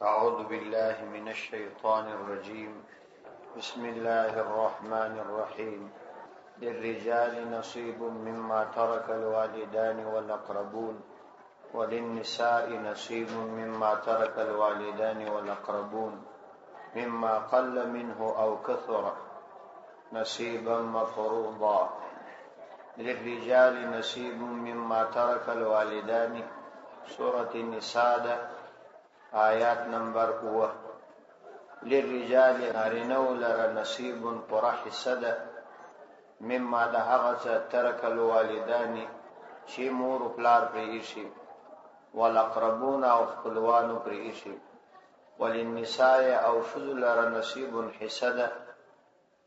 أعوذ بالله من الشيطان الرجيم. بسم الله الرحمن الرحيم. للرجال نصيب مما ترك الوالدان والأقربون وللنساء نصيب مما ترك الوالدان والأقربون مما قل منه أو كثر نصيبا مفروضا. للرجال نصيب مما ترك الوالدان. سورة النساء آیات نمبر 9. للرجال نارینو لره نصیب پوره حصه ده مما د هغه څه ترک الوالدان چې مور او پلار پرې ایښي، والاقربون او خپلوانو پرې ایښي، وللنساء او ښځو لره نصیب حصه ده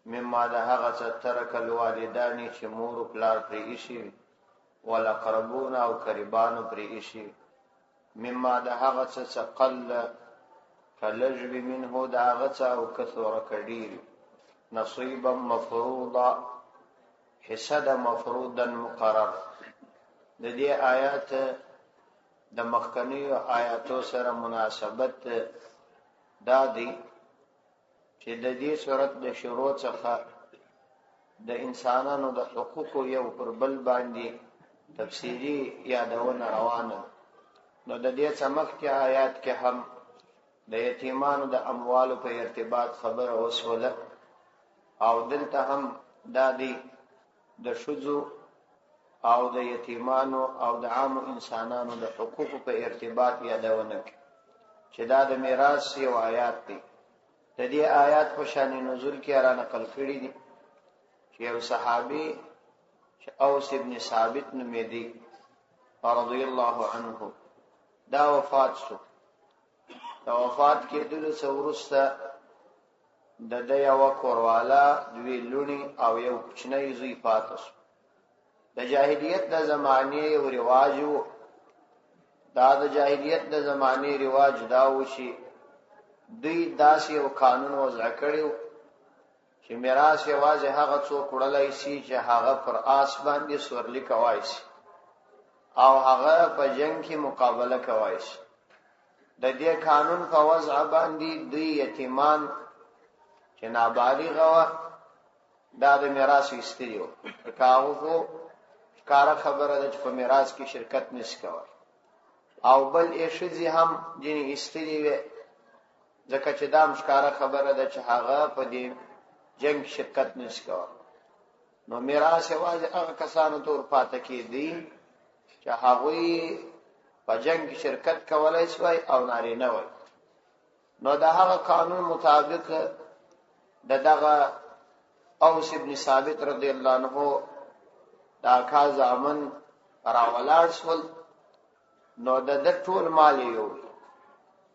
مما د هغه څه ترک الوالدان چې مور او پلار پرې ایښي، والاقربون او قریبانو پرې ایښي، مما د هغه څه قل کلجب منه د هغه څه او کثر کډیر نصیبا مفروضا حصه د مفروضا مقرر. د دې آیات د مخکنیو آیاتو سره مناسبت دا دی چې د دې صورت د شروع څخه د انسانانو د حقوقو یو پر بل باندې تفصیلی یادونه روانه. نو د دې څخه کې آیات کې هم د یتیمانو د اموالو په ارتباط خبره وسوله، او دلته هم دا دی د ښځو او د یتیمانو او د عام انسانانو د حقوقو په ارتباط یادونه کې چې دا د میراث یو آیات دی. د دې آیات په شان نزول کې را نقل کړي دي چې یو صحابي چې اوس ابن ثابت نومې دی رضی الله عنه دا وفات شو. دا وفات کېدلو څخه وروسته د یو کوروالا دوی لونی او یو کوچنی زوی پاتې شو. د جاهلیت د زمانې یو رواج و. دا د جاهلیت د زمانې رواج دا و چې دوی داسې یو قانون وضع کړی و چې میراث یوازې هغه څوک وړلی شي چې هغه پر آس باندې سورلي کوای شي او هغه په جنگ کې مقابله کوي. د دې قانون په وضع باندې دوی یتیمان چې نابالغ و دا د میراث ایستلی و. کاغو کار خبره ده چې په میراث کې شرکت نشي کوي، او بل یې ښځې هم ځینې ایستلی وې ځکه چې دا مشکاره خبره ده چې هغه په دې جنگ شرکت نشي کوي. نو میراث یوازې هغه کسانو ته ورپاته کېدی چې هغوی په جنگ کې شرکت کولای شوی او نارینه وای. نو د هغه قانون مطابق دغه اوس ابن ثابت رضی الله عنه دا کا زامن راولاړ شول. نو د ټول مال یو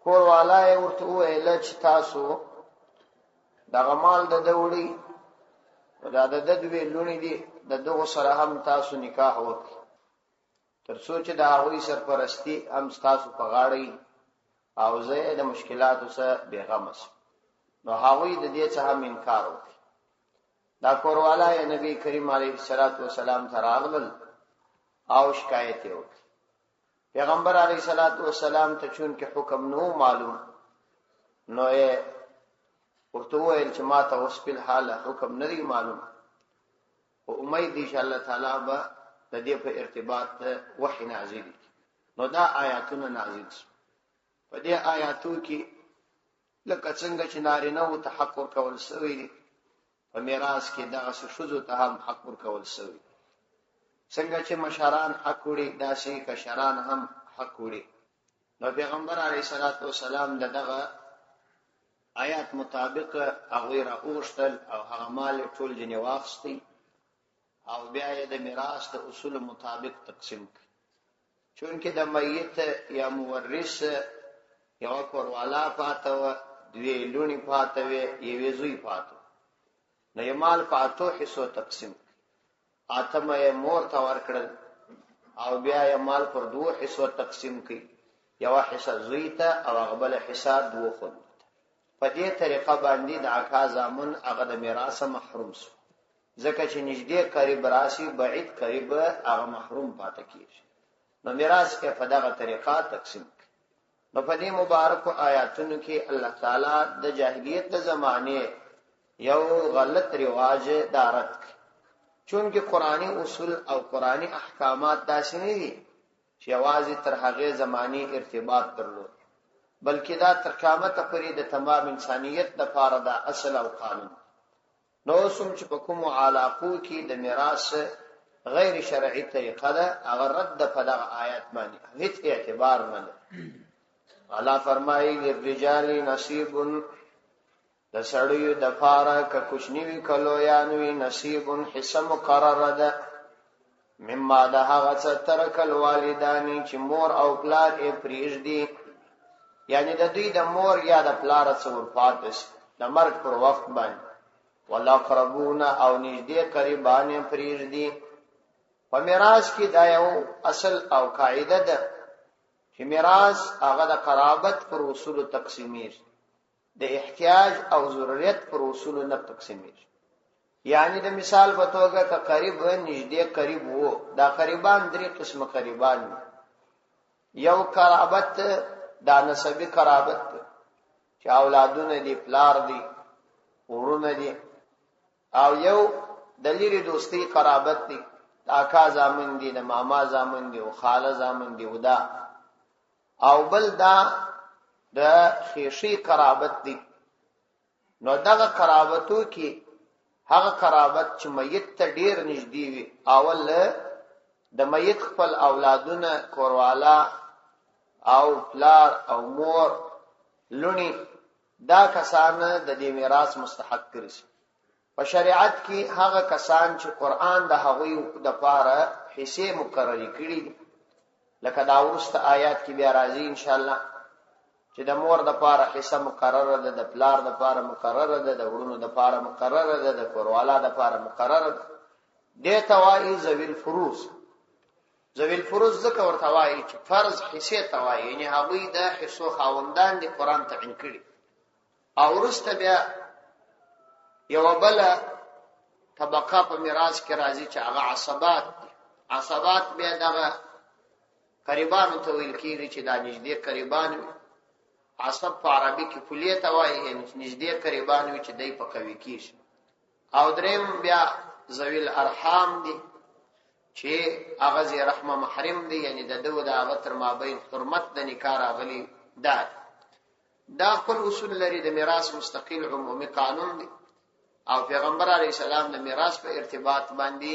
کور والا یې ورته وویل چې تاسو دغه مال د دوړي دا د دوی لونی دي د دغه سره هم تاسو نکاح وکړئ تر څو چې د هغوی سرپرستی هم ستاسو په غاړه او زه د مشکلاتو سره بېغمه شم. نو هغوی د دې څخه هم انکار وکړ. دا کوروالا یې نبی کریم علیه الصلاۃ والسلام ته راغلل او شکایت یې وکړ. پیغمبر علیه الصلاۃ والسلام ته چونکې حکم نو معلوم، نو یې ورته وویل چې ما ته اوس په حال حکم نه دی معلوم، او امید دی چې الله تعالی به د دې په ارتباط وحی نازل. نو دا آیاتونه نازل شو. په دې آیاتو کې لکه څنګه چې نارینه او ته حق ورکول شوی دی، په میراث کې دغه ښځو ته هم حق ورکول شوی. څنګه چې مشران حق وړي داسې کشران هم حق وړي. نو پیغمبر علیه الصلاۃ والسلام دغه آیات مطابق هغوی راوغوښتل او هغه مال ټول ځینې واخیستی او بیا یې د میراث د اصول مطابق تقسیم کړ. چونکه د میت یا مورث یو کوروالا پاته و، دوی لونی پاته وې، یوې زوی پاته، نو یې مال په اتو حصو تقسیم کړ. اتمه یې مور ته ورکړل او بیا یې مال پر دوه حصو تقسیم کړ، یوه حصه زوی ته او هغه بله حصه دوه خوندو ته. په دې طریقه باندې د اکا زامن هغه د میراث محروم شو، ځکه چې نږدې قریب راشي بعید قریب هغه محروم پاتې کیږي. نو میراث کې په دغه طریقه تقسیم کړي. نو په دې مبارکو آیاتونو کې الله تعالی د جاهلیت د زمانه یو غلط رواج دارت چونکه قرآنی اصول او قرآنی احکامات داسې نه دي چې یوازې تر هغه زمانی ارتباط درلود بلکې دا تر قیامت پورې د تمام انسانیت لپاره د اصل او قانون نو سم چې په کوم علاقو کې د میراث غیر شرعي طریقه ده هغه رد په دغه آیات باندې هیڅ اعتبار نه ده الله فرمایي للرجال نصیب د سړیو د پاره ک کوچنی وی کلو یا نوې نصیب حصہ مقرر ده مما ده هغه څه ترکل والدانی چې مور او پلار یې پریږدي یعنی د دوی د مور یا د پلار څخه ورپات شي د مرګ پر وخت باندې والاقربون او نږدې قریبان یې پریږدي په میراث کې دا یو اصل او قاعده ده چې میراث هغه د قرابت پر اصول تقسیمیږي د احتیاج او ضرورت پر اصول نه تقسیمیږي یعنی د مثال په توګه ک قریب نږدې قریب وو دا قریبان درې قسم قریبان یو قرابت دا نسبی قرابت چې اولادونه دي پلار دي ورونه دي او یو دلیری دوستی قرابت دي د اکا زامن دي د ماما زامن دي او خاله زامن دي ودا او بل دا د خیشی قرابت دي نو دغه قرابتو کې هغه قرابت چې میت ته ډیر نږدې وي اول د میت خپل اولادونه کوروالا او پلار او مور لونی دا کسان د دې میراث مستحق کړي په شریعت کې هغه کسان چې قران د هغوی د پاره حصے مقرر کړي لکه دا ورسته آیات کې بیا راځي ان شاء الله چې د مور د پاره حصہ مقرر ده د پلار د پاره مقرر ده د ورونو د پاره مقرر ده د کوروالا د پاره مقرر ده د توای ذویل فروز ذویل فروز ځکه ورته وایي چې فرض حصے توای یعنی هغوی د حصو خاوندان دي قران تعین کړي او ورسته بیا یو بل طبقه په میراث کې راځي چې هغه عصبات بیا دغه قریبانو ته ویل کېږي چې دا نږدې قریبان عصب په عربي کې فلیه ته وایي یعنی نږدې قریبان وي چې دای په قوي کېږي او دریم بیا ذویل ارحام دي چې هغه زی رحمه محرم دي یعنی د دوه د هغه تر مابین حرمت د نکاح راغلي دا خپل اصول لري د میراث مستقل عمومي قانون دي او پیغمبر علیه السلام د میراث په ارتباط باندې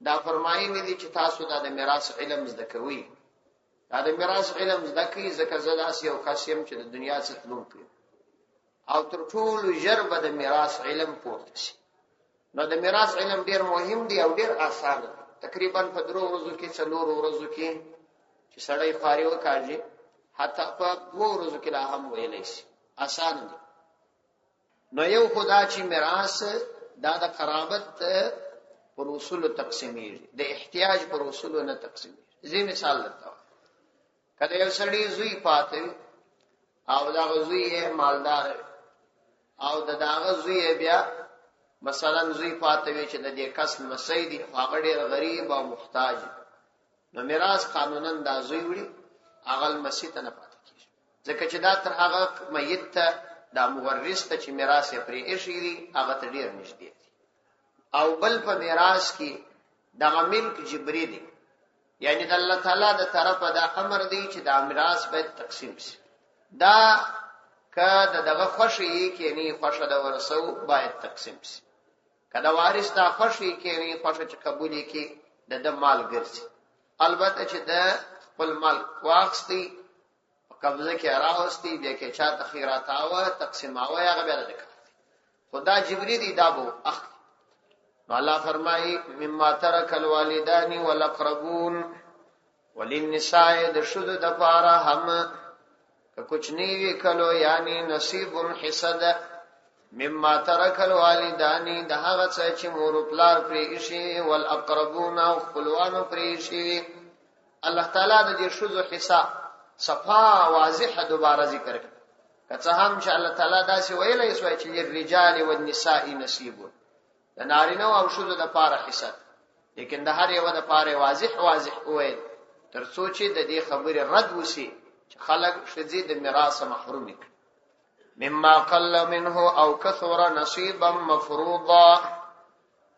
دا فرمایي دي چې تاسو د میراث علم زده کوئ دا د میراث علم زده کوي ځکه زدا یو قسم چې د دنیا څخه تلون کوي او تر ټولو ژر به د میراث علم پورته شي نو د میراث علم ډیر مهم دی او ډیر آسان دی تقریبا په 3 ورځو کې 4 ورځو کې چې سړی فارغ وکړي حتی په 2 ورځو کې لا هم ویلای شي آسان دی نو یو خدا چې میراث دا د قرابت پر اصول تقسیمیږي د احتیاج پر اصول نه تقسیمیږي زی مثال درته کله یو سړی زوی پاتې او دا زوی مالدار او دا زوی بیا مثلا زوی پاتې چې د دې کس مسیدی هغه ډیر غریب او محتاج نو میراث قانونا دا زوی وړي هغه مسیته نه پاتې کیږي ځکه چې دا تر هغه میت ته دا مورث ته چې میراث یې پرې ایښی هغه ته ډیر نږدې دی او بل په میراث کې د ملک جبری دی یعنی د الله تعالی د طرفه دا امر دی چې دا میراث باید تقسیم شي دا کله دغه خوشي کې نه خوشه د ورثو باید تقسیم شي کله وارث دا خوشي کې نه خوشه چې قبولي کې د مال ګرځي البته چې د خپل مال واخستي قبضه کې راوستي بیا کې چا تخیرات او تقسیم او هغه بیا د خدا جبری دی دا بو اخ الله فرمای مما ترک الوالدان والاقربون وللنساء د شذ د پاره هم کچنی وی کلو یعنی نصیب حسد مما ترک الوالدان د هغه څه چې مور پلار پرې شي والاقربون او خپلوان پرې شي الله تعالی د دې شذ حساب صفا واضحه دوباره ذکر کړه که هم چې الله تعالی دا سی ویلې سوې چې للرجال والنساء نصیب د نارینه او شذ د پاره حساب لیکن د هر یو د پاره واضح وایي تر څو چې د دې خبره رد وسی چې خلق ښځې د میراث محروم کړي. مما قل منه او كثر نصيبا مفروضا،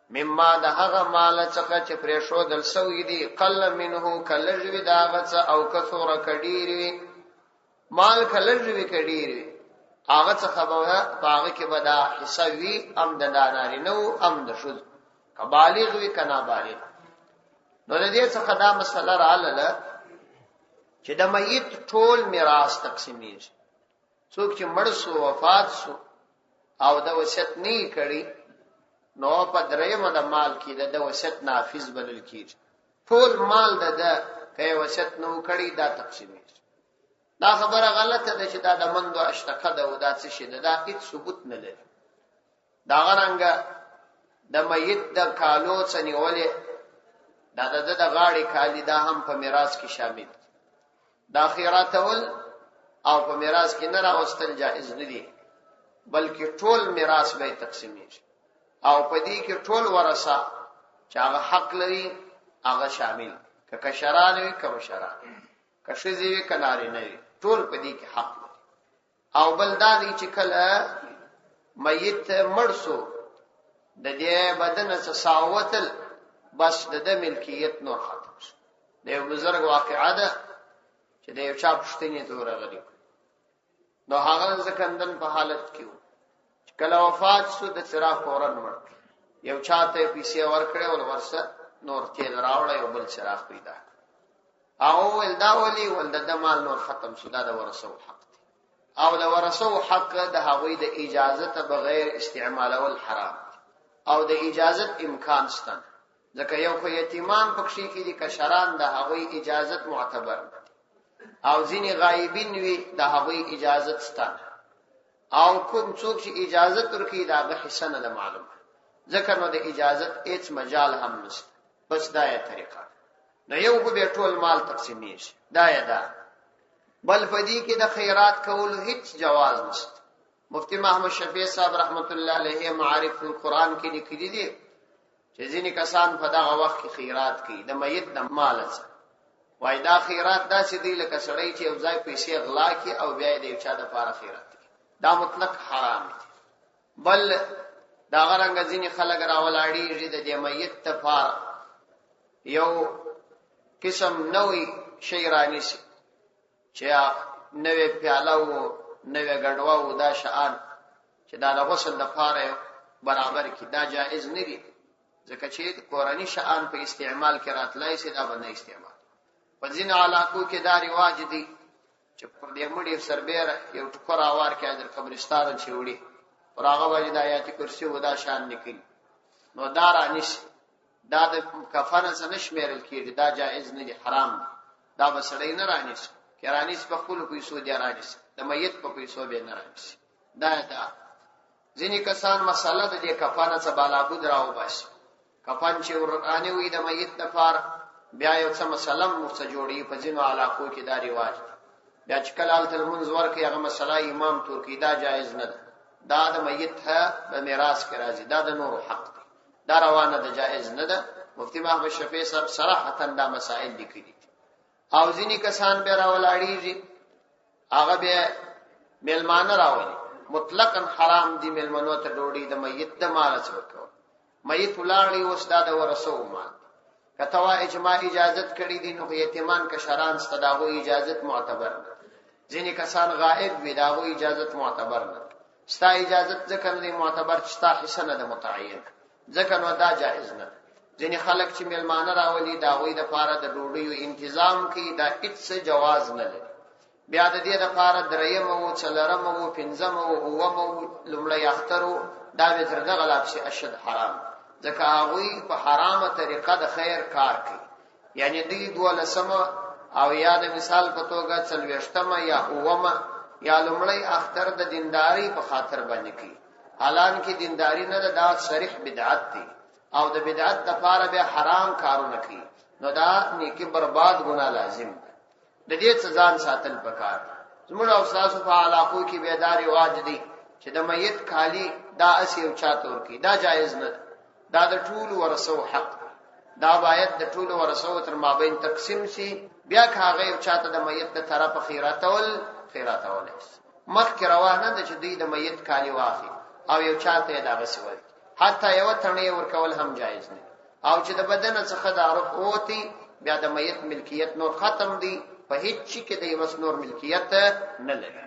مما ده هغه مال څخه چې پرې ښودل سوی دی، قل منه کلجوی دا هغه څه، او كثر کډیری مال کلجوی کډیری هغه څخه به هغه کې به دا حصہ وي، ام د نارینه ام د ښځو، که بالغ وي که نابالغ. نو د دې څخه دا مسله رااله چې د میت ټول میراث تقسیمیږي. څوک چې مړ سو وفات سو او د وصیت نه کړي نو په درېمه د مال کې د وصیت نافذ بلل کیږي. ټول مال د که وصیت نه کړي دا تقسیمیږي. دا خبره غلطه ده چې دا د مندو اشتقه ده او دا څه شي ده، دا هیڅ ثبوت نه لري. دا غرانګه د میت د کالو څنیولې دا د غاړې کالی دا هم په میراث کې شامل. دا خیراتول او په میراث کې نه راوستل جائز نه دي، بلکې ټول میراث به تقسیمیږي او په دې کې ټول ورثه چې هغه حق لري هغه شامل، که کشران وي که مشران، که ښځې وي که نارینه وي، ټول په دې کې حق لري. او بل دا دی چې کله میت مړ سو د دې بدن څخه ساوتل بس د ملکیت نور ختم شو. د یو بزرګ واقعه ده چې د یو چا پښتنې ته ورغلی، نو هغه زکندن په حالت کې و چې کله وفات شو د څراغ فورن مړ، یو چاته پیسې ورکړې ول ورسه نور تیل راوړی او بل څراغ پیدا او ول دا ولي ول د مال نور ختم شو. دا د ورثو حق دی او د ورثو حق د هغوی د اجازه بغیر استعمالول حرام او د اجازت امکان شته، ځکه یو خو یتیمان پکښې کې دي، کشران د هغوی اجازت معتبر او ځینې غایبین وي د هغوی اجازت شته، او کوم څوک چې اجازت ورکړي دا به حصہ نه ده معلومه، ځکه نو د اجازت هیڅ مجال هم نشته. بس دا یې طریقه نو یو خو به ټول مال تقسیمیږي، دا یې ده. بل په دې کې د خیرات کولو هیڅ جواز نشته. مفتی محمد شفیع صاحب رحمت الله علیه معارف القرآن کې لیکلي دي چې ځینې کسان په دغه وخت کې خیرات کوي د میت د مال څخه، وای دا خیرات داسې دی لکه سړی چې یو ځای پیسې غلا کړي او بیا یې د یو چا دپاره خیرات کوي، دا مطلق حرام دی. بل دغه رنګه ځینې خلک راولاړېږي د دې میت دپاره یو قسم نوی شی رانیسي چې نوې پیاله و نوې ګډوه و، دا شیان چې دا د غسل دپاره برابر کړي دا جایز نه دي، ځکه چې کورني شیان په استعمال کې راتلی سي دا به نه استعمال. په ځینو علاقو کې دا رواج دی چې پر دې مړي سربیره یو ټوکر اوار کې در قبرستان چې وړي پر هغه باندې د آیات کرسي و دا شان لیکلي، نو دا رانیسي، دا د کفن څخه نه شمیرل کېږي، دا جایز نه دي، حرام دی. دا به سړی نه رانیسي، که رانیسي په خپلو پیسو دی رانیسي، د میت په پیسو به نه رانیسي. دا ځینې کسان مسله د دې کفن څخه بالابود راوباسي، کفن چې ورانه وي د میت دپاره بیا یو څه مسله ورڅه جوړي. په ځینو علاقو کې دا رواج دی، بیا چې کله هلته لمونځ ورکوي هغه مسله امام تور کوي، دا جایز نه ده، دا د میت په میراث کې راځي، دا د نورو حق دی، دا روانه ده، جایز نه ده. مفتی محمد شفیع صاحب صراحتا دا مسائل لیکلي دي. او ځینې کسان بیا راولاړېږي هغه بیا میلمانه راولي، مطلقا حرام دي میلمنو ته ډوډۍ د میت د مال څخه ورکول. میت ولاړی اوس دا د ورثو مال، که ته وایې چې ما اجازت کړي دي نو یتیمان کشران سته د هغوی اجازت معتبر نه، ځینې کسان غائب وي د هغوی اجازت معتبر نه، ستا اجازت ځکه نه دی معتبر چې ستا حصه نه ده متعین، ځکه نو دا جایز نه ده. ځینې خلک چې میلمانه راولي د هغوی دپاره د ډوډیو انتظام کوي، دا هېڅ جواز نه لري. بیا د دې دپاره درېیمه و څلرمه و پنځمه و اوومه و لومړی اختر و، دا به تر دغه لا پسې اشد حرام، ځکه هغوی په حرامه طریقه د خیر کار کوي، یعنی دوی 12مه او یا د مثال په توګه 40مه یا اوومه یا لومړی اختر د دینداري په خاطر باندې کوي، حالانکه دینداري نه ده، دا صریح بدعت دی او د بدعت دپاره بیا حرام کارونه کوي، نو دا نیکي برباد ګناه لازم ده. د دې څه ځان ساتل پکار. زموږ او ستاسو په علاقو کې بیا دا رواج دی چې د میت کالي دا اسې یو چاته ورکوي، دا جایز نه ده، دا د ټولو ورثو حق دی. دا باید د ټولو ورثو تر مابین تقسیم شي. بیا که هغه یو چاته د میت د طرفه خیراتول مخکې روانه ده چې دوی د میت کالی واخلي او یو چاته یې دغسې ورکړي، حتی یوه تڼۍ ورکول هم جایز نه. او چې د بدن څخه دا روح ووتي بیا د میت ملکیت نور ختم دی، په هیڅ شي کې د یوه نور ملکیت نه لري.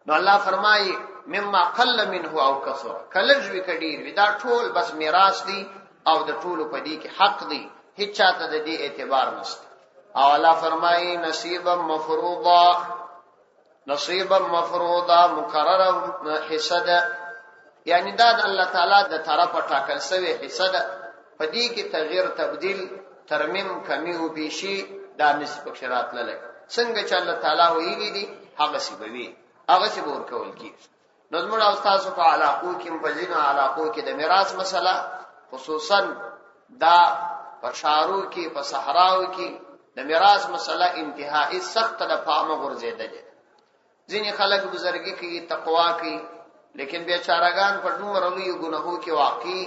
نو الله فرمایي مما قل منه او کثر، که لږ وي که ډېر وي، دا ټول بس میراث دی او د ټولو په دې کې حق دی، هیڅ چاته د دې اعتبار نشته. او الله فرمایي نصیبا مفروضا مقرره حصه ده، یعنی دا د الله تعالی د طرفه ټاکل شوی حصه ده. په دې کې تغییر تبدیل ترمیم کمی او بیشي دا نسب شرات للی څنګه چې الله تعالی ویلي دي هغسې به وي، هغسې به ورکول کېږي. نو زموږ او ستاسو په علاقو کې په ځینو علاقو کې د میراث مسله، خصوصا دا په ښارو کې په صحراو کې د میراث مسله انتهایی سخته د پامه غورځېدلې. ځینې خلک بزرګي کوي، تقوا کوي، لیکن بیچارهګان په دومره لویو ګناهو کې واقع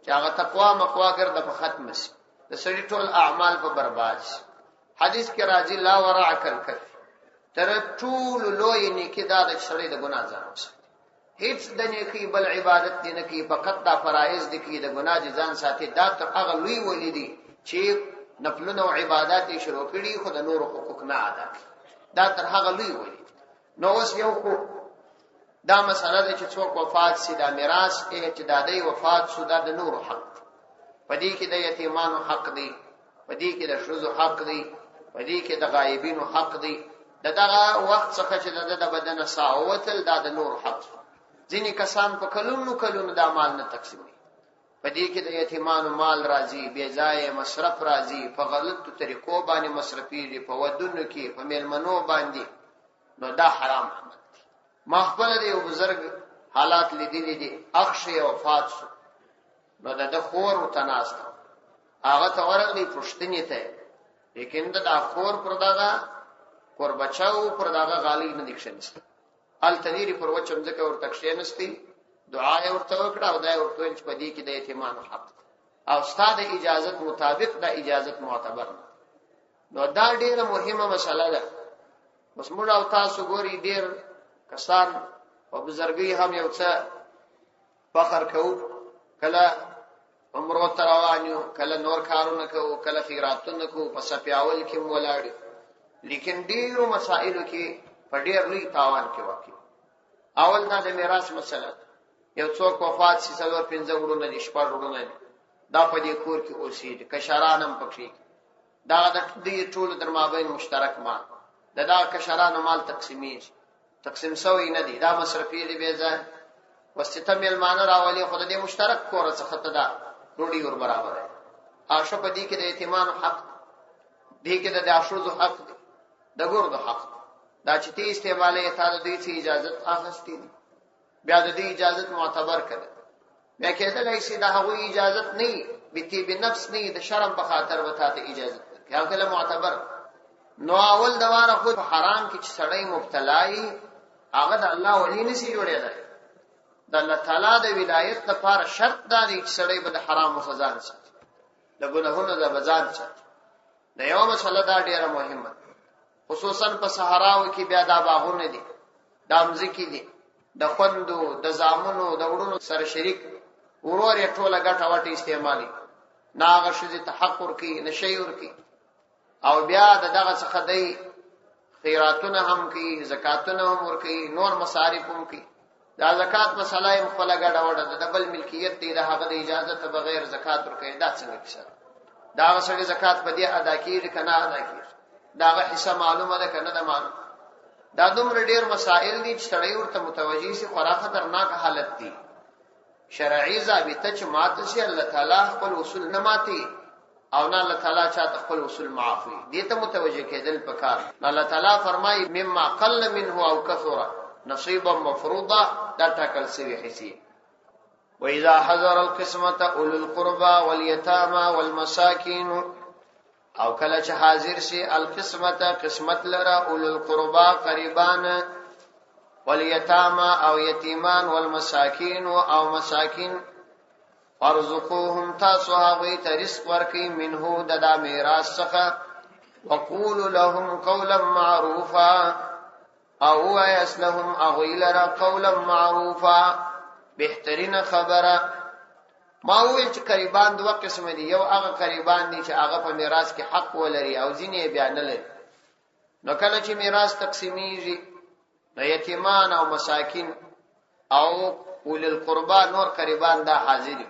چې هغه تقوا مقوا ګرده په ختم شي، د سړي ټول اعمال په برباد شي. حدیث کې راځي لا ورع کلکف، تر ټولو لوی نیکي دا د سړي د ګناه ځان وساتي. هیڅ د نیکي بل عبادت دی نه کوي، فقط دا فرایض دي کوي، د ګناه ځان ساتي. دا تر هغه لوی ولی دي چې نفلونه او عبادت یې شروع کړي خو د نورو حقوق نه ادا کوي. دا تر هغه لوی ولی. نو اوس یو خو دا مسله ده چې څوک وفات سي، دا میراث چې د دی وفات شو دا د نورو حق دی. په دې کې د یتیمانو حق دی، په دې کې د ښځو حق دی، په دې کې د غایبینو حق دی. د دغه وخت څخه چې د بدنه ساه ووتل دا د نورو حق دی. ځینې کسان په کلونو دا مال نه تقسیموي. په دې کې د یتیمانو مال راځي، بې ځایه مصرف راځي، په غلطو طریقو باندې مصرفېږي، په ودونو کې په میلمنو باندې. نو دا حرام عمل دی. ما خپل د یو بزرګ حالات لیدلی دي، اخښې وفات شو، نو د خور ورته ناسته، هغه ته ورغلی پوښتنې ته، لیکن د خور پر دغه کوربچو پر دغه غالۍ نه دی کښېنستی، هلته ډېرې پر وچه مځکه ورته کښېنستی، دعا یې ورته وکړه او دا یې ورته ویل چې په دې کې د یتیمانو حق دی او ستا د اجازت مطابق دا اجازت معتبر نه. نو دا ډېره مهمه مسله ده. بس موږ او تاسو ګوري ډېر کسان په بزرګۍ هم یو څه فخر کوو، کله عمرو ته روان یو، کله نور کارونه کوو، کله خیراتونه کوو، په سپیاول کې هم ولاړ یو، لیکن ډېرو مسایلو کې په ډېر لوی تاوان کې واقع. اول دا د میراث مسله ده. یو څوک وفات شي، 4-5 وروڼه دي، 6 وروڼه دي، دا په دې کور کې اوسېږي، کشران هم پکې، دا د دې ټولو در مابین مشترک مال، د دغه کشرانو مال تقسیمېږي، تقسیم سوی نه دی، دا مصرفېږي بې ځایه. واسطه میلمانه راولي، خو د دې مشترک کور څخه ته دا ډوډۍ ور برابره. آشه په دې کې د یتیمانو حق دی، دې کې د ښځو حق دی، د ګردو حق دی. دا چې ته استعمالوې تا د دوی څه اجازت اخیستې دي، بیا د دې اجازت معتبر کړه. بیا کېدلی شي د هغوی اجازت نه وي، بطیب نفس نه وي، د شرم په خاطر به تا ته اجازت درکړي، هغه کله معتبر. نو اول د واره خو په حرام کې چې سړی مبتلا وي، هغه د الله ولی نشي جوړېدلی. د الله تعالی د ولایت لپاره شرط دا دی چې سړی به د حرامو څخه ځان ساتي، د ګناهونو نه به ځان ساتي. د یوه مسله دا ډېره مهمه ده، خصوصا په صحراو کې بیا دا باغونه دي، دا مځکې دي، د خوندو د زامنو د وړونو سره شریک، ورور یې ټوله ګټه وټه استعمالي، نه هغه ښځې ته حق ورکوي نه شی ورکوي، او بیا د دغه څخه دی خیراتونه هم کوي، زکاتونه هم ورکوي، نور مصارف هم کوي. دا زکات مسله یې خپله ګډه وډه ده، د بل ملکیت دی، د هغه د اجازت بغیر زکات ورکوي. دا څنګه کیسه ده؟ د هغه سړي زکات په دې ادا کېږي که نه ادا کېږي؟ د هغه حصه معلومه ده که نه ده معلومه؟ دا دومره ډېر مسائل دي چې سړی ورته متوجه شي، خورا خطرناک حالت دی. شرعي ضابطه چې ماته شي، الله تعالی خپل اصول نه ماتي او نه الله تعالی چاته خپل اصول معافوي، دې ته متوجه کېدل پکار. الله تعالی فرمایي مما قل منه او کثر نصیبا مفروضا، دا ټاکل شوی حصې. واذا حضر القسمه اولو القربى واليتامى والمساكين، او کله چې حاضر شي القسمه قسمت لرا اولو القربى قریبان، والیتاما او یتیمان، والمساکین او مساکین، فارزقوهم تاسو هغوی ته رزق ورکئ منه د دا میراث څخه وقولوا لهم قولا معروفا او وایس لهم هغوی لره قولا معروفا بهترین خبره. ما وویل چې قریبان دوه قسم دي، یو هغه قریبان دي چې هغه په میراث کې حق ولري او ځینې بیا نه لري. نو کله چې میراث تقسیمیږي نو یتیمان او مساکین او اول القربا نور قریبان دا حاضر دي.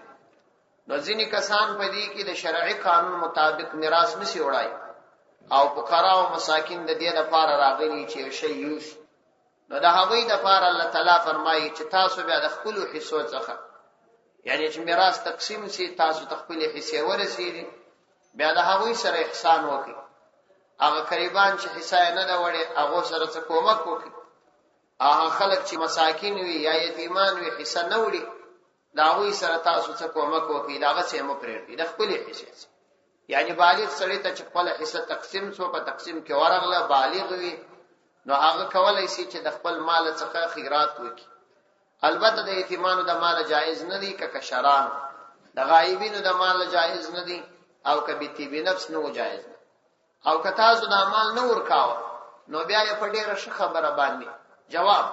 نو ځینې کسان په دې کې د شرعي قانون مطابق میراث نشي وړای او فقرا او مساکین د دې لپاره راغلي چې شی یوس. نو د هغوی لپاره الله تعالی فرمایي چې تاسو بیا د خپل حصو څخه، یعنی چې میراث تقسیم شي تاسو خپل حصے ورسېږي، بیا د هغوی سره احسان وکړئ. هغه قریبان چې حصہ نه دا وړي هغه سره څه کومک وکړي. هغه خلک چې مساکین وي یا یتیمان وي حصہ نه وړي دا هغوی سره تاسو څه کومک وکړئ، دا هغه څه مو پرېږدئ د خپل حصے. یعنی بالغ سړی ته چې خپل حصہ تقسیم شو په تقسیم کې ورغله بالغ وي نو هغه کولای شي چې د خپل مال څخه خیرات وکړي. البته د یتیمانو د مال جایز نه دي، که کشران د غایبینو د مال جایز نه دي، او که بیتی نفس نو جایز نه. او که تاسو د مال نه ورکاو نو بیا یې په ډیره ښه خبره باندې جواب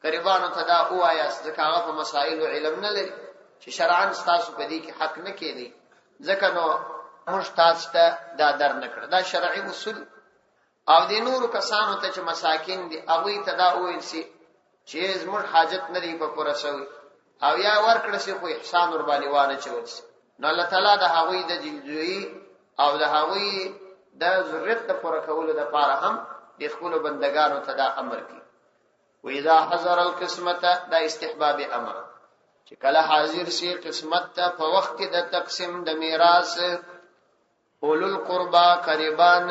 قریبانو ته دا وایاست، ځکه هغه په مسائلو علم نه لري چې شرعاً تاسو په دې کې حق نه کېدی، ځکه نو موږ تاسو ته دا در نه کړ. دا شرعي اصول. او د نورو کسانو ته چې مساکین دي هغوی ته دا وویل شي چې زموږ حاجت نه دی په پوره شوی او یا ورکړه شي خو احسان ور باندې وانه چول شي. نو الله تعالی د هغوی د جلجویی او د هغوی د ضرورت د پوره کولو لپاره هم د خپل بندگانو ته دا امر کوي. و اذا حضر القسمت دا استحباب امر، چې کله حاضر شي قسمت ته په وخت د تقسیم د میراث اولو القربا قریبان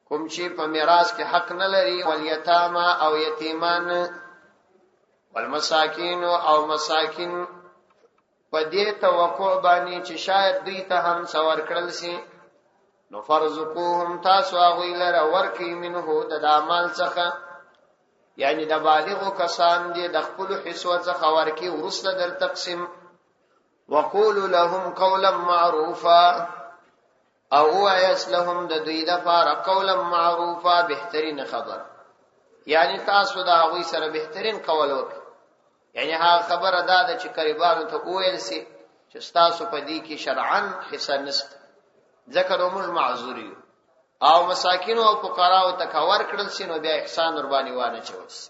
کوم چې په میراث کې حق نه لري، والیتاما او یتیمان، والمساکین او مساکین، په دې توقع باندې چې شاید دوی ته هم څور کړل شي. نو فرزقوهم تاسو هغوی لره ورکئ منه د مال څخه، یعنی د بالغو کسان دي د خپل حصو څخه ورکئ وروسته در تقسیم. وقولوا لهم قولا معروفا او وایس لهم د دوی لپاره قولا معروفا بهترین خبر، یعنی تاسو د هغوی سره بهترین قول وکړئ. یعنی هغه خبره دا ده چې قریبانو ته وویل شي چې تاسو په دې کې شرعاً حصہ نشته، ځکه نو موږ معذور یو. او مساکینو او فقراو ته که ورکړل شي نو بیا احسان ور باندې وانه چول شي.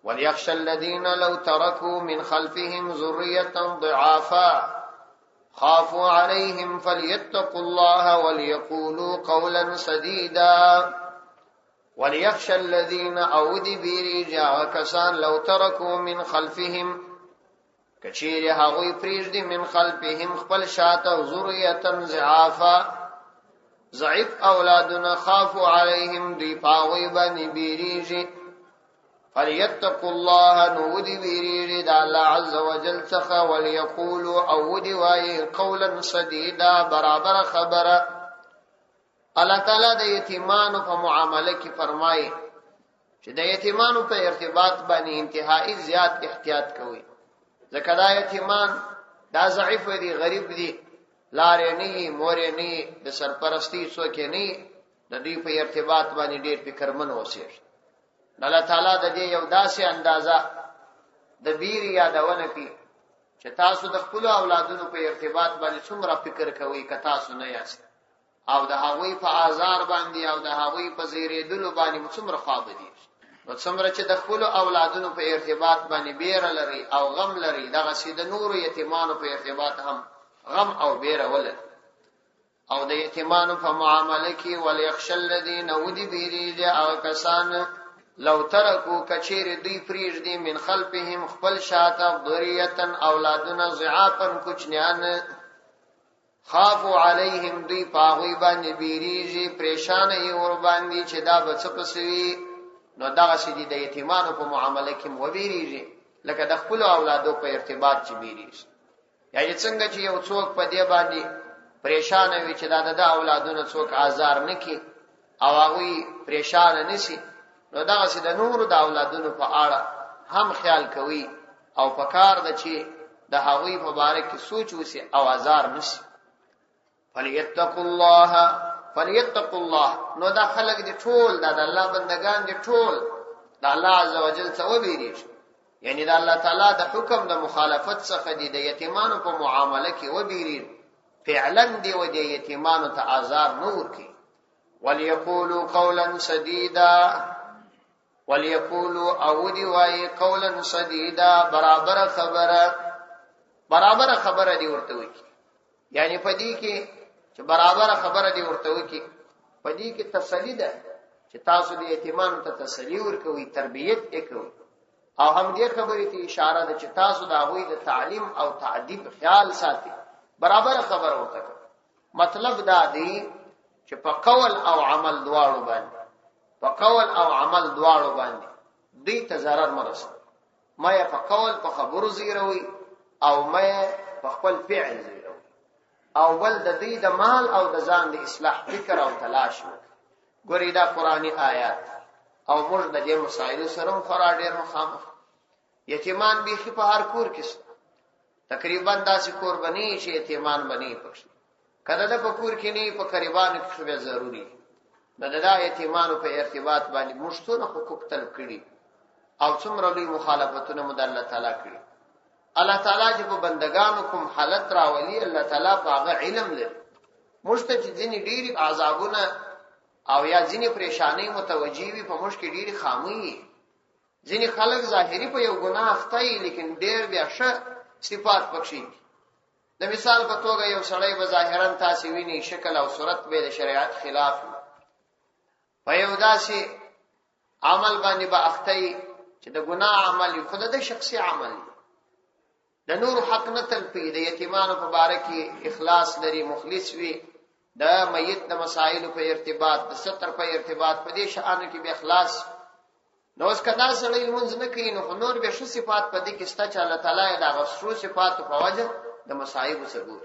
وليخشى الذين لو تركوا من خلفهم ذرية ضعافا خافوا عليهم فليتقوا الله وليقولوا قولا سديدا. وليخشى الذين اودي بيرجا كسان لو تركوا من خلفهم کچیر هغوی پریږدي من خلفهم خپل شاته ذریه ضعافا ضعیف اولادنا خافوا عليهم دی پاوی باندې بیریږي. فليتقوا الله نودي بيريد الله عز وجل څخه وليقولوا او ودي واي قولا سديدا برابر خبره. الله تعالی د یتیمانو په معامله کې فرمایي چې د یتیمانو په ارتباط باندې انتهایی زیات احتیاط کوي، ځکه دا یتیمان دا ضعیف دي، غریب دي، لارې نه مور نه د سرپرستی څوک نه، د دې په ارتباط باندې ډېر فکرمن اوسېږي. الله تعالی د دې یو داسې اندازه د بیر یادونه کوي چې تاسو د خپل اولادونو په ارتباط باندې څومره فکر کوئ که تاسو نه یاست، او د هغوی په آزار باندې او د هغوی په زیریدلو باندې څومره خواب دي. نو څومره چې د خپل اولادونو په ارتباط باندې بیر لري او غم لري، دغه سي د نورو یتیمانو په ارتباط هم غم او بیر ولري. او د یتیمانو په معامله کې وليخشى الذين ودي بيريږي او کسان لو ترکو کچیر دوی پریږدي من خلفهم خپل شاته ذریه اولادنا ضعافا کوچنیان خافوا عليهم دوی پاغوی باندې بیریږي پریشان یې ور باندې چې دا بچ پسوي. نو دغه سړي د یتیمانو په معامله کې مو بیریږي لکه د خپل اولادو په ارتباط چې بیریږي. یعنی څنګه چې یو څوک په دې باندې پریشان وي چې دا د اولادونو څوک آزار نه کی او هغه پریشان نشي، نو دغه سي د نور د اولادونو په اړه هم خیال کوي او پکار د چې د هغوی په باره کې سوچ وسی او آزار نشي. فلیتقوا الله، نو دا خلق دي ټول دا د الله بندگان دي ټول د الله عزوجل څخه وبېریږي، یعنی د الله تعالی د حکم د مخالفت څخه دي، د یتیمانو په معامله کې وبېریږي، فعلا دی و د یتیمانو ته آزار نور کی. وليقولوا قولا سديدا، وليقولوا او دی وای قولا سديدا، برابر خبره دی ورته وکی، یعنی پدې کې چې برابر خبره دی ورته وکی، پدې کې تسلی ده چې تاسو د یتیمانو ته تسلی ورکوي، تربیت وکړئ، او هم دې خبرې ته اشاره ده چې تاسو د هغوی د تعلیم او تعدیب خیال ساتئ. برابر خبره ورته کوي، مطلب دا دی چې په قول او عمل دواړو باندې دې ته ضرر مرسته، ما په قول په خبرو زیروي او ما په خپل فعل زیروي، او بل د دې د مال او د ځان د اصلاح فکر او تلاش وکړي. ګورې دا قرآني آیات او موږ د دې مسایلو سره خورا ډېر مخامخ. یتیمان بیخي په هر کور کې تقریبا داسې کور بنی چې یتیمان بنی پکښې، کله د په کور کې نه په قریبانو کې خو بیا ضروري د یتیمانو په ارتباط باندې موږ څونه حقوق طلب کړي او څومره لوی مخالفتونه مو د الله تعالی کړي. الله تعالی چې په بندگانو کوم حالت راولي، الله تعالی په هغه علم لري. موږ ته چې ځینې ډېرې عذابونه او یا ځینې پریشانۍ متوجي وي، په موږ کې ډېرې خامي، ځینې خلک ظاهري په یو ګناه اخته وي لیکن ډېر بیا ښه صفات پکښې. د مثال په توګه یو سړی به ظاهرا تاسې ویني شکل او صورت به د شریعت خلاف په یو داسې عمل باندې به اخته وي چې د ګناه عمل وي، خو د شخصي عمل وي، د نور حق نه تلپي، د یتیمانو په باره کې اخلاص لري، مخلص وي، د میت د مسائلو په ارتباط، د ستر په ارتباط، په دې شانو کې به اخلاص. نو اوس کدا سړی لمونځ نه کوي، نو نور به ښه صفات په دې کې شته چې الله تعالی دا غوښتو صفاتو په وجه د مصائب سره.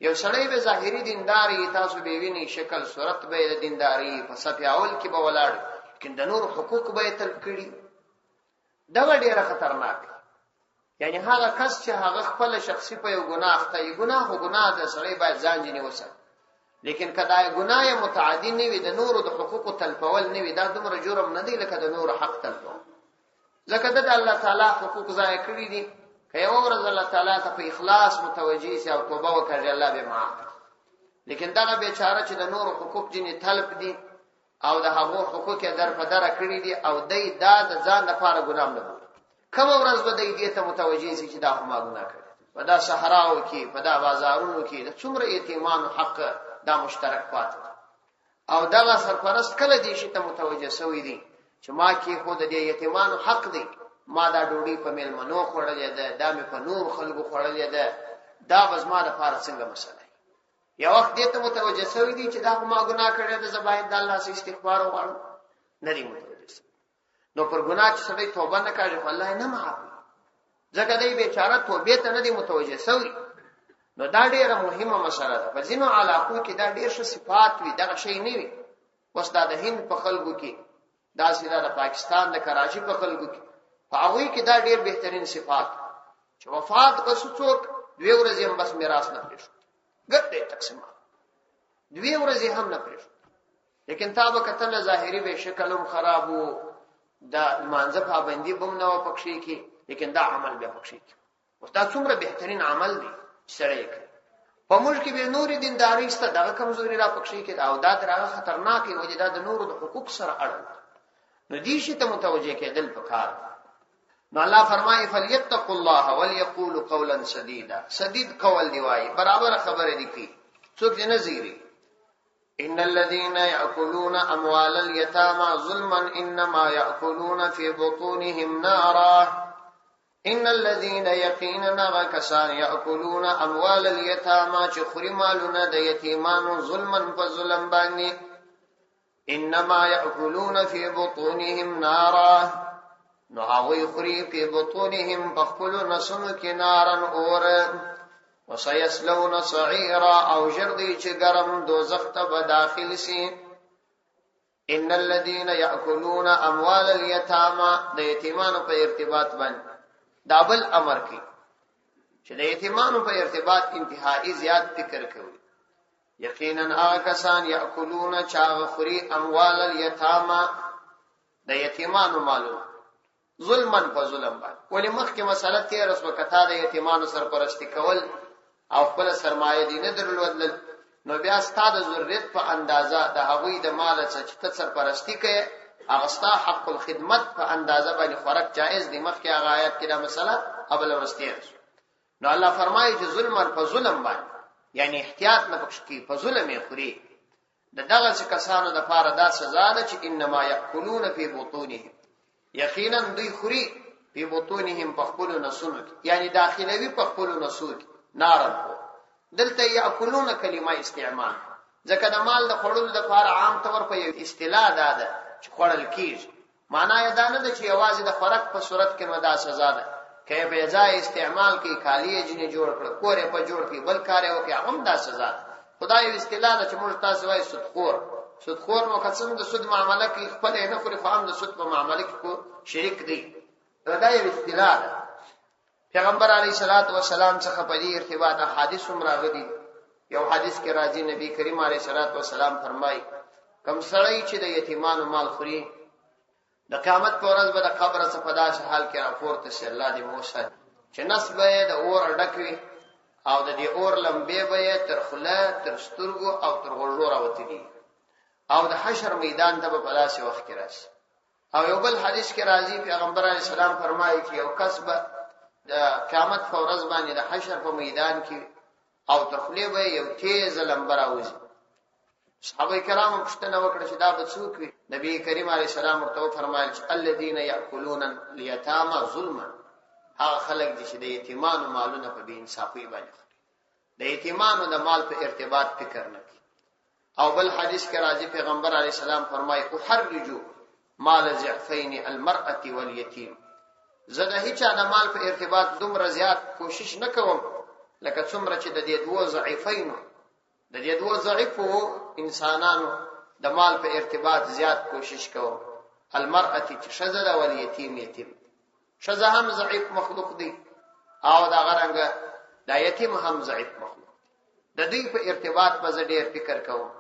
یو سړی به ظاهري دینداري، تاسو به ویني شکل صورت به د دینداري په صف اول کې به ولاړ، لیکن د نور حقوق به تل کړی. دا ډیره خطرناک، یعنی هغه کس چې هغه خپل شخصي په یو ګناه اخته وي، ګناه د سړی باید ځان جنې وسه، لیکن کدا ګناه متعدی نه وي، د نورو د حقوق تلفول نه وي، دا دومره جرم نه دی لکه د نورو حق تلفول. ځکه د الله تعالی حقوق ضایع کړی دي. که یو ورځ الله تعالی ته په اخلاص متوجي سي او توبه وکړي، الله به معاف. لیکن دا بیچاره چې د نورو حقوق جنې طلب دي او د هغو حقوق یې در په در کړی دي او دای دا د ځان لپاره ګناه نه کوي، کوم ورځ به دې ته متوجي سي چې دا ما ګناه کړی، په دا صحراو کې، په دا بازارونو کې د څومره یتیمانو حق دا مشترک پاتې، او دا سرپرست کله دې شي ته متوجه شوی دي چې ما کې خود دې یتیمانو حق دی، ما دا ډوډۍ په میلمنو خوړلې ده، دا مې په نور خلکو خوړلې ده، دا بس ما د پاره څنګه مسله. یو وخت دې ته متوجه شوی دي چې دا ما ګناه کړی ده، زه باید د الله څخه استغفار وغواړم، نه دی متوجه شوی. نو پر ګناه چې سړی توبه نه کوي، الله نه معاف، ځکه دې بیچاره توبې ته نه دی متوجه شوی. نو دا ډیره مهمه مسله ده. په ځینو علاقو کې دا ډیر ښه صفات وي، دغه شی نه وي. اوس دا د هند په خلکو کې، دا سیده د پاکستان د کراچي په خلکو کې، په هغوی کې دا ډیر بهترین صفات چې وفات کسو څوک 2 ورځې هم بس میراث نه پرېښود، ګډې تقسیمات 2 ورځې هم نه پرېښود، لیکن تا به کتل ظاهري به شکل هم خراب وو، دا مانځه پابندي به هم نه وه پکښې کې، لیکن دا عمل بیا پکښې کې. اوس دا څومره بهترین عمل دی سړی کوي. په موږ کې به نورې دینداري شته، دغه کمزوري را پکښې کې، او دا تر هغه خطرناکې وجې دا د نورو د حقوق سره اړه، نو دې شي ته متوجه کېدل پکار. نو الله فرمایي فلیتقوا الله وليقولوا قولا سديدا، سدید قول دی وایي، برابر خبره دی کی، څوک دې نه زیری. ان الذين ياكلون اموال اليتامى ظلما انما ياكلون في بطونهم نارا ان الذين يقيننا كسان ياكلون اموال اليتامى چخري مالونه د یتیمانو ظلما فظلم باندې، انما ياكلون في بطونهم نارا، نو هغوی خوري په بطونهم بخپلو نسونو کې نارن اور، وسيسلون سعيرا، او جردي چې ګرم دوزخ ته به داخل سي. ان الذين ياكلون اموال اليتامى، د یتیمانو په ارتباط باندې دا بل امر کی، چې د یتیمانو په ارتباط انتهایی زیات فکر کوي. یقینا هغه کسان یاکلون چاغخوري اموال الیتاما د یتیمانو مالونه ظلمن په ظلم باندې. ولی مخکې مسله تیر اوس وکتا د یتیمانو سرپرستی کول او خپل سرمایه دي نه درلودل، نو بیا ستاسو ضرورت په اندازه د هغوی د مال څخه چې سرپرستی کوي هغه ستا حق الخدمت په اندازه باندې خوراک جائز دی. مخکې هغه آیات کې دا مسله اول ورستیه. نو الله فرمایي چې ظلم په ظلم باندې یعنی احتیاط نه پکښ کی په ظلم یې خوري. دغه کسانو د پاره دا سزا ده چې انما یاکلون فی بطونهم، یقینا دوی خوري فی بطونهم په خپل نسونو یعنی داخلوي په خپل نسو نارن. دلته یاکلون کلمه استعمال ځکه د مال د خړول د پاره عام طور په یو اصطلاح ده چې خړل کیږي. معنا یې دا نه ده چې یوازې د خوراک په صورت کې مدا سزا ده. کې به ځای استعمال کې کالی جنې جوړ کړ کورې په جوړ کې بل کار یو کې هم دا سزا ده. خدای اصطلاح ده چې موږ تاسو وایي سودخور نو قسم د سود معاملې کې خپل نه خوري خو هم د سود په معاملې کې کو شریک دی. دا یو اصطلاح ده. پیغمبر علیه الصلاۃ والسلام څخه په دې ارتباط احادیث هم راغلي. یو حدیث کې راځي نبی کریم علیه الصلاۃ والسلام فرمایي کوم سړی چې د یتیمانو مال خوري د قیامت پر ورځ به د قبر څخه په داسې حال کې راپورته شي الله دې موسی چې نسب یې د اور ډکوي او د دې اور لمبې به تر خوله تر سترګو او تر غوږو راوتلي او د حشر میدان ته په داسې وخت کې راشي. او یو بل حدیث کې راځي پیغمبر علیه السلام فرمایي چې یو کس به د قیامت پر ورځ باندې د حشر په میدان کې او تر خوله به یو تیز لمبه راوځي. صحابه کرام پوښتنه وکړه چې دا به څوک وي؟ نبی کریم علیه السلام ورته فرمایل چې الذين یاکلون الیتاما ظلما، هغه خلک دي چې د یتیمانو مالونه په بې انصافۍ باندې خوري، د یتیمانو د مال په ارتباط فکر نه کوي. او بل حدیث کې راځي پیغمبر علیه السلام فرمایي احرجو مال ضعفین المرأة والیتیم، زه د هیڅ د مال په ارتباط دومره زیات کوشش نه کوم لکه څومره چې د دې دوه ضعیفینو د دې دوه ضعیفو انسانانو د مال په ارتباط زیات کوشش کوم. المرأة چې ښځه ده والیتیم یتیم، ښځه هم ضعیف مخلوق دی او دا غرنګ دا یتیم هم ضعیف مخلوق دی. د دې په ارتباط به زه ډېر فکر کوم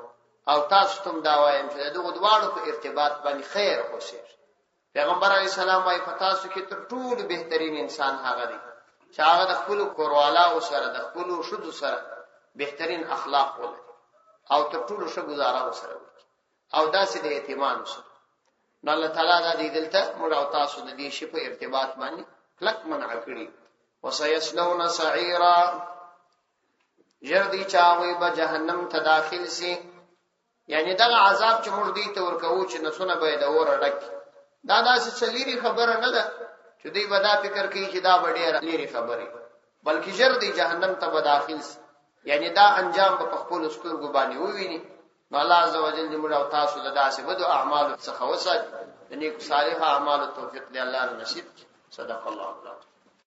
او تاسو ته دا وایم چې دغه دواړو په ارتباط باندې خیر خوشیر. پیغمبر علیه السلام وايي په تاسو کې تر ټولو بهترین انسان هغه دی چې هغه د خپل کوروالاو سره د خپل شذو سره بهترین اخلاق ولري او تر ټولو ښه گزاره وسره وکړي او داسې د یتیمانو سره. نو الله تعالی دا دې دلته موږ او تاسو د دې شی په ارتباط باندې کلک منع کړی. وسيصلون سعيرا، جردي چاوي به جهنم ته داخل سي. یعنی دا عذاب چې موږ دې ته ورکوو چې نسونه به د اور ډک، دا داسې څلیری خبره نه ده چې دوی به دا فکر کوي چې دا به ډېره لري خبره، بلکې جردي جهنم ته به داخل سي. یعنی دا انجام په خپل سترګو باندې وویني. نو الله عزوجل دې موږ او تاسو د داسې بدو اعمالو څخه وساتي، د نیک صالح اعمالو توفیق دې الله نصیب کړي. صدق الله العظیم.